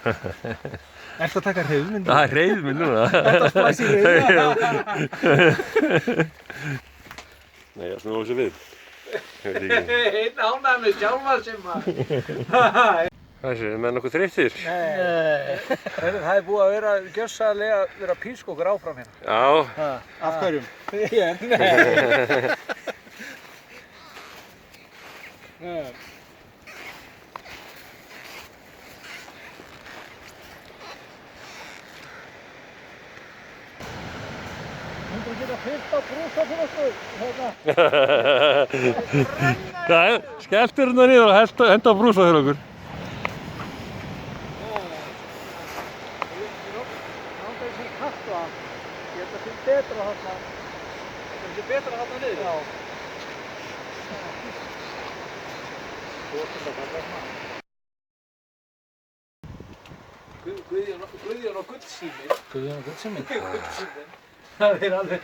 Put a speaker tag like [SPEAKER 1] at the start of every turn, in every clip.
[SPEAKER 1] Ertu að taka hreyfmynd?
[SPEAKER 2] Það er hreyfmynd núna.
[SPEAKER 1] Þetta splæs í hreyfmynd.
[SPEAKER 2] Nei, það snúið þessu við.
[SPEAKER 1] Einn ánægð með sjálfa sem að.
[SPEAKER 2] Þessi, er með nokkuð þreyttir?
[SPEAKER 1] Nei. Það er búið að vera gjörsamlega vera písk okkur áfram hérna.
[SPEAKER 2] Já.
[SPEAKER 1] Af hverjum? Ég? Nei. Þú geta fyllt á brúsa fyrir okkur, hérna.
[SPEAKER 2] Það er skelltur hérna niður og henda á brúsa fyrir okkur.
[SPEAKER 1] Ég held að það sé betra þarna. Það sé betra þarna niður? Já. Guðjón og Gullsími. Guðjón og Gullsími? Gullsími. Það er alveg...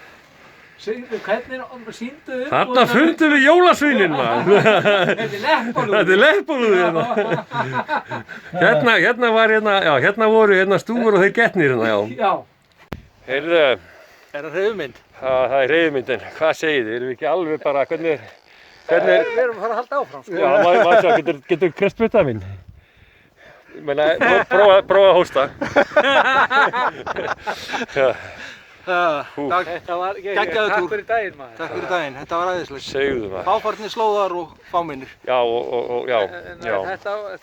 [SPEAKER 1] Hvernig sýndu upp?
[SPEAKER 2] Þarna fundum við jólasveinin, maður.
[SPEAKER 1] Þetta er leppalúður.
[SPEAKER 2] Þetta er leppalúður hérna. Hérna voru stúfur og þeir getnir hérna, já.
[SPEAKER 1] Já.
[SPEAKER 2] Heyrðu.
[SPEAKER 1] Er það hreyfmynd?
[SPEAKER 2] Það er hreyfmyndin. Hvað segið þið? Erum við ekki alveg bara, hvernig...
[SPEAKER 1] Við erum að fara að halda áfram, sko.
[SPEAKER 2] Já, maður sjá, getur kreft butta minn? Ég meina, prófa að hósta.
[SPEAKER 1] Þetta var geggjaður túr. Takk fyrir daginn, maður. Takk fyrir daginn, þetta var æðislegt.
[SPEAKER 2] Segðu maður.
[SPEAKER 1] Fáfarnir slóðar og fámennir.
[SPEAKER 2] Já.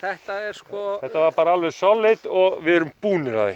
[SPEAKER 1] Þetta er sko...
[SPEAKER 2] Þetta var bara alveg solid og við erum búnir að því.